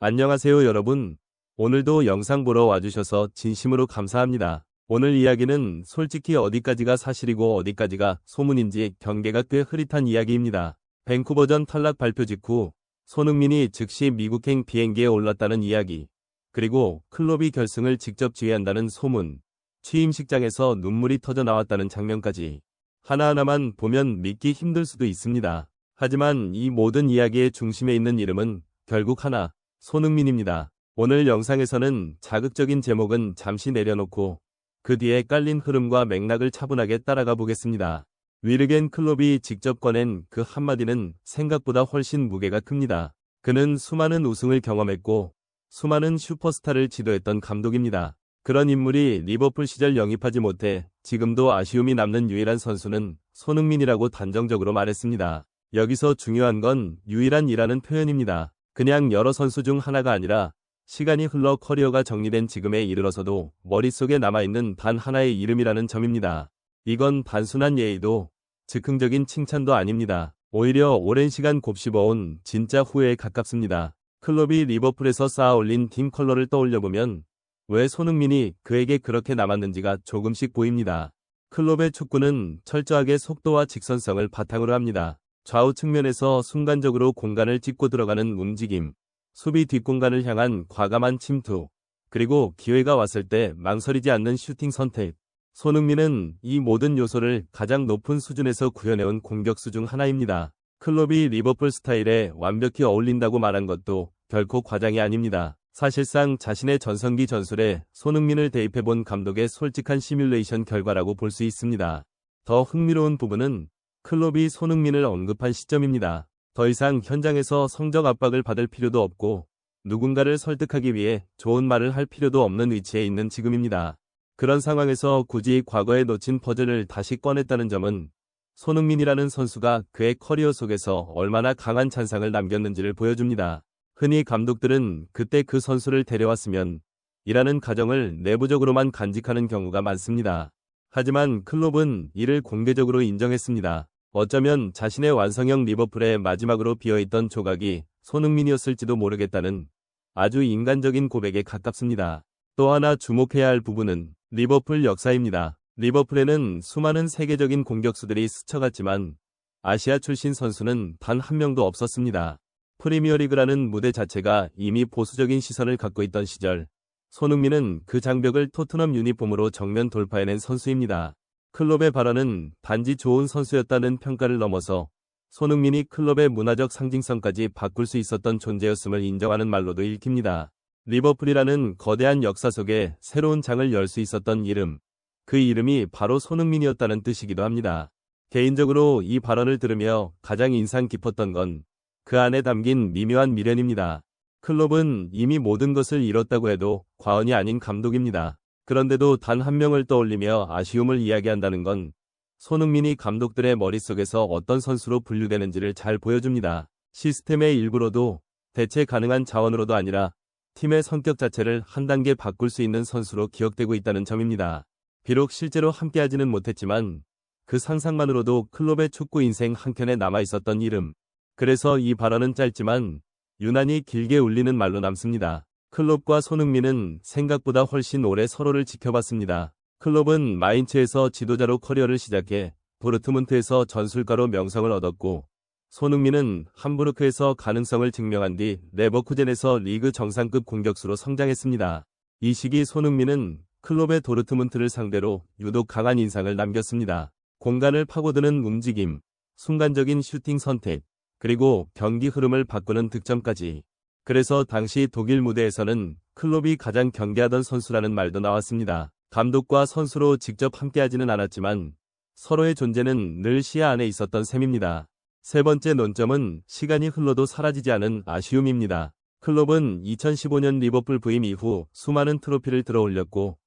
안녕하세요 여러분. 오늘도 영상 보러 와주셔서 진심으로 감사합니다. 오늘 이야기는 솔직히 어디까지가 사실이고 어디까지가 소문인지 경계가 꽤 흐릿한 이야기입니다. 밴쿠버전 탈락 발표 직후 손흥민이 즉시 미국행 비행기에 올랐다는 이야기, 그리고 클롭이 결승을 직접 지휘한다는 소문, 취임식장에서 눈물이 터져 나왔다는 장면까지 하나하나만 보면 믿기 힘들 수도 있습니다. 하지만 이 모든 이야기의 중심에 있는 이름은 결국 하나, 손흥민입니다. 오늘 영상에서는 자극적인 제목은 잠시 내려놓고 그 뒤에 깔린 흐름과 맥락을 차분하게 따라가 보겠습니다. 위르겐 클롭이 직접 꺼낸 그 한마디는 생각보다 훨씬 무게가 큽니다. 그는 수많은 우승을 경험했고 수많은 슈퍼스타를 지도했던 감독입니다. 그런 인물이 리버풀 시절 영입하지 못해 지금도 아쉬움이 남는 유일한 선수는 손흥민이라고 단정적으로 말했습니다. 여기서 중요한 건 유일한이라는 표현입니다. 그냥 여러 선수 중 하나가 아니라 시간이 흘러 커리어가 정리된 지금에 이르러서도 머릿속에 남아있는 단 하나의 이름이라는 점입니다. 이건 단순한 예의도 즉흥적인 칭찬도 아닙니다. 오히려 오랜 시간 곱씹어온 진짜 후회에 가깝습니다. 클롭이 리버풀에서 쌓아올린 팀 컬러를 떠올려보면 왜 손흥민이 그에게 그렇게 남았는지가 조금씩 보입니다. 클롭의 축구는 철저하게 속도와 직선성을 바탕으로 합니다. 좌우 측면에서 순간적으로 공간을 찢고 들어가는 움직임, 수비 뒷공간을 향한 과감한 침투, 그리고 기회가 왔을 때 망설이지 않는 슈팅 선택. 손흥민은 이 모든 요소를 가장 높은 수준에서 구현해온 공격수 중 하나입니다. 클롭이 리버풀 스타일에 완벽히 어울린다고 말한 것도 결코 과장이 아닙니다. 사실상 자신의 전성기 전술에 손흥민을 대입해본 감독의 솔직한 시뮬레이션 결과라고 볼 수 있습니다. 더 흥미로운 부분은 클롭이 손흥민을 언급한 시점입니다. 더 이상 현장에서 성적 압박을 받을 필요도 없고 누군가를 설득하기 위해 좋은 말을 할 필요도 없는 위치에 있는 지금입니다. 그런 상황에서 굳이 과거에 놓친 퍼즐을 다시 꺼냈다는 점은 손흥민이라는 선수가 그의 커리어 속에서 얼마나 강한 잔상을 남겼는지를 보여줍니다. 흔히 감독들은 그때 그 선수를 데려왔으면 이라는 가정을 내부적으로만 간직하는 경우가 많습니다. 하지만 클롭은 이를 공개적으로 인정했습니다. 어쩌면 자신의 완성형 리버풀의 마지막으로 비어있던 조각이 손흥민이었을지도 모르겠다는 아주 인간적인 고백에 가깝습니다. 또 하나 주목해야 할 부분은 리버풀 역사입니다. 리버풀에는 수많은 세계적인 공격수들이 스쳐갔지만 아시아 출신 선수는 단 한 명도 없었습니다. 프리미어리그라는 무대 자체가 이미 보수적인 시선을 갖고 있던 시절, 손흥민은 그 장벽을 토트넘 유니폼으로 정면 돌파해낸 선수입니다. 클롭의 발언은 단지 좋은 선수였다는 평가를 넘어서 손흥민이 클럽의 문화적 상징성까지 바꿀 수 있었던 존재였음을 인정하는 말로도 읽힙니다. 리버풀이라는 거대한 역사 속에 새로운 장을 열 수 있었던 이름, 그 이름이 바로 손흥민이었다는 뜻이기도 합니다. 개인적으로 이 발언을 들으며 가장 인상 깊었던 건 그 안에 담긴 미묘한 미련입니다. 클롭은 이미 모든 것을 잃었다고 해도 과언이 아닌 감독입니다. 그런데도 단 한 명을 떠올리며 아쉬움을 이야기한다는 건 손흥민이 감독들의 머릿속에서 어떤 선수로 분류되는지를 잘 보여줍니다. 시스템의 일부로도 대체 가능한 자원으로도 아니라 팀의 성격 자체를 한 단계 바꿀 수 있는 선수로 기억되고 있다는 점입니다. 비록 실제로 함께하지는 못했지만 그 상상만으로도 클롭의 축구 인생 한켠에 남아있었던 이름. 그래서 이 발언은 짧지만 유난히 길게 울리는 말로 남습니다. 클롭과 손흥민은 생각보다 훨씬 오래 서로를 지켜봤습니다. 클롭은 마인츠에서 지도자로 커리어를 시작해 도르트문트에서 전술가로 명성을 얻었고, 손흥민은 함부르크에서 가능성을 증명한 뒤 레버쿠젠에서 리그 정상급 공격수로 성장했습니다. 이 시기 손흥민은 클롭의 도르트문트를 상대로 유독 강한 인상을 남겼습니다. 공간을 파고드는 움직임, 순간적인 슈팅 선택, 그리고 경기 흐름을 바꾸는 득점까지. 그래서 당시 독일 무대에서는 클롭이 가장 경계하던 선수라는 말도 나왔습니다. 감독과 선수로 직접 함께하지는 않았지만 서로의 존재는 늘 시야 안에 있었던 셈입니다. 세 번째 논점은 시간이 흘러도 사라지지 않은 아쉬움입니다. 클롭은 2015년 리버풀 부임 이후 수많은 트로피를 들어올렸고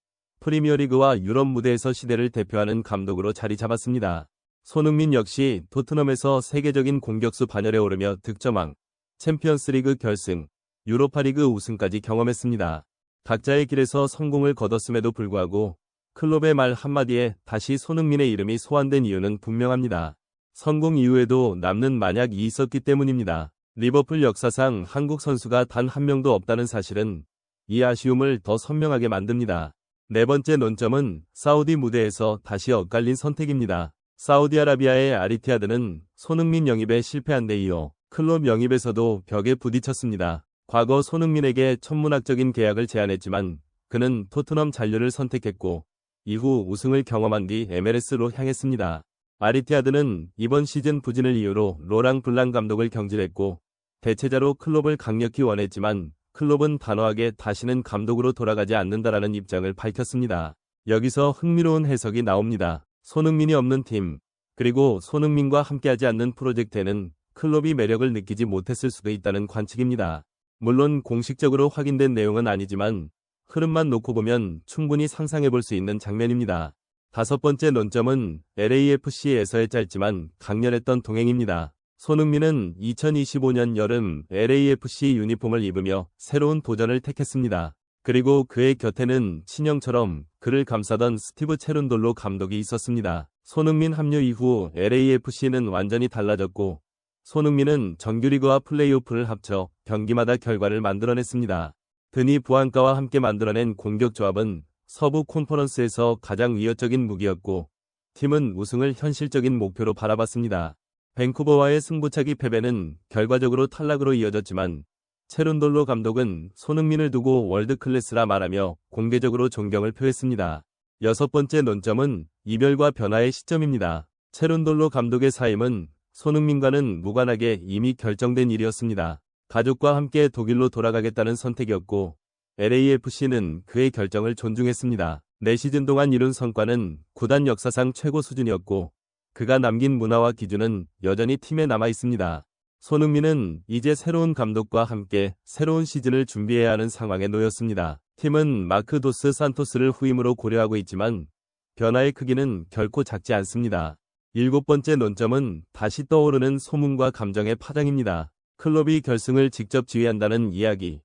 프리미어리그와 유럽 무대에서 시대를 대표하는 감독으로 자리 잡았습니다. 손흥민 역시 토트넘에서 세계적인 공격수 반열에 오르며 득점왕, 챔피언스리그 결승, 유로파리그 우승까지 경험했습니다. 각자의 길에서 성공을 거뒀음에도 불구하고 클롭의 말 한마디에 다시 손흥민의 이름이 소환된 이유는 분명합니다. 성공 이후에도 남는 만약이 있었기 때문입니다. 리버풀 역사상 한국 선수가 단 한 명도 없다는 사실은 이 아쉬움을 더 선명하게 만듭니다. 네 번째 논점은 사우디 무대에서 다시 엇갈린 선택입니다. 사우디아라비아의 아리티아드는 손흥민 영입에 실패한 데 이어 클럽 영입에서도 벽에 부딪혔습니다. 과거 손흥민에게 천문학적인 계약을 제안했지만 그는 토트넘 잔류를 선택했고 이후 우승을 경험한 뒤 MLS로 향했습니다. 아리티아드는 이번 시즌 부진을 이유로 로랑 블랑 감독을 경질했고 대체자로 클롭을 강력히 원했지만 클롭은 단호하게 다시는 감독으로 돌아가지 않는다라는 입장을 밝혔습니다. 여기서 흥미로운 해석이 나옵니다. 손흥민이 없는 팀, 그리고 손흥민과 함께하지 않는 프로젝트에는 클롭이 매력을 느끼지 못했을 수도 있다는 관측입니다. 물론 공식적으로 확인된 내용은 아니지만 흐름만 놓고 보면 충분히 상상해볼 수 있는 장면입니다. 다섯 번째 논점은 LAFC에서의 짧지만 강렬했던 동행입니다. 손흥민은 2025년 여름 LAFC 유니폼을 입으며 새로운 도전을 택했습니다. 그리고 그의 곁에는 친형처럼 그를 감싸던 스티브 체룬돌로 감독이 있었습니다. 손흥민 합류 이후 LAFC는 완전히 달라졌고 손흥민은 정규리그와 플레이오프를 합쳐 경기마다 결과를 만들어냈습니다. 드니 부안가와 함께 만들어낸 공격 조합은 서부 콘퍼런스에서 가장 위협적인 무기였고 팀은 우승을 현실적인 목표로 바라봤습니다. 밴쿠버와의 승부차기 패배는 결과적으로 탈락으로 이어졌지만 체룬돌로 감독은 손흥민을 두고 월드클래스라 말하며 공개적으로 존경을 표했습니다. 여섯 번째 논점은 이별과 변화의 시점입니다. 체룬돌로 감독의 사임은 손흥민과는 무관하게 이미 결정된 일이었습니다. 가족과 함께 독일로 돌아가겠다는 선택이었고 LAFC는 그의 결정을 존중했습니다. 4시즌 동안 이룬 성과는 구단 역사상 최고 수준이었고 그가 남긴 문화와 기준은 여전히 팀에 남아 있습니다. 손흥민은 이제 새로운 감독과 함께 새로운 시즌을 준비해야 하는 상황에 놓였습니다. 팀은 마크 도스 산토스를 후임으로 고려하고 있지만 변화의 크기는 결코 작지 않습니다. 일곱 번째 논점은 다시 떠오르는 소문과 감정의 파장입니다. 클롭이 결승을 직접 지휘한다는 이야기,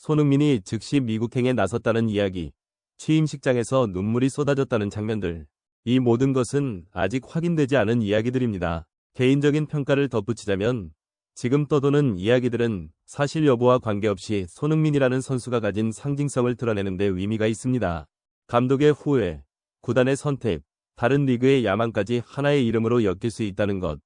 손흥민이 즉시 미국행에 나섰다는 이야기, 취임식장에서 눈물이 쏟아졌다는 장면들. 이 모든 것은 아직 확인되지 않은 이야기들입니다. 개인적인 평가를 덧붙이자면 지금 떠도는 이야기들은 사실 여부와 관계없이 손흥민이라는 선수가 가진 상징성을 드러내는 데 의미가 있습니다. 감독의 후회, 구단의 선택, 다른 리그의 야망까지 하나의 이름으로 엮일 수 있다는 것.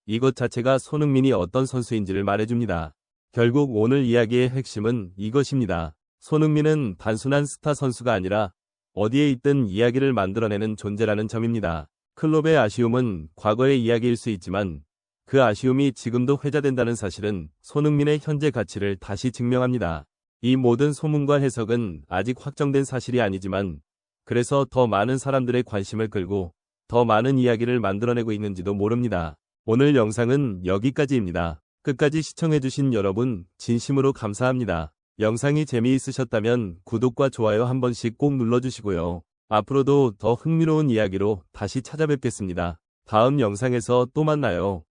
이것 자체가 손흥민이 어떤 선수인지를 말해줍니다. 결국 오늘 이야기의 핵심은 이것입니다. 손흥민은 단순한 스타 선수가 아니라 어디에 있든 이야기를 만들어내는 존재라는 점입니다. 클롭의 아쉬움은 과거의 이야기일 수 있지만 그 아쉬움이 지금도 회자된다는 사실은 손흥민의 현재 가치를 다시 증명합니다. 이 모든 소문과 해석은 아직 확정된 사실이 아니지만 그래서 더 많은 사람들의 관심을 끌고 더 많은 이야기를 만들어내고 있는지도 모릅니다. 오늘 영상은 여기까지입니다. 끝까지 시청해주신 여러분 진심으로 감사합니다. 영상이 재미있으셨다면 구독과 좋아요 한 번씩 꼭 눌러주시고요. 앞으로도 더 흥미로운 이야기로 다시 찾아뵙겠습니다. 다음 영상에서 또 만나요.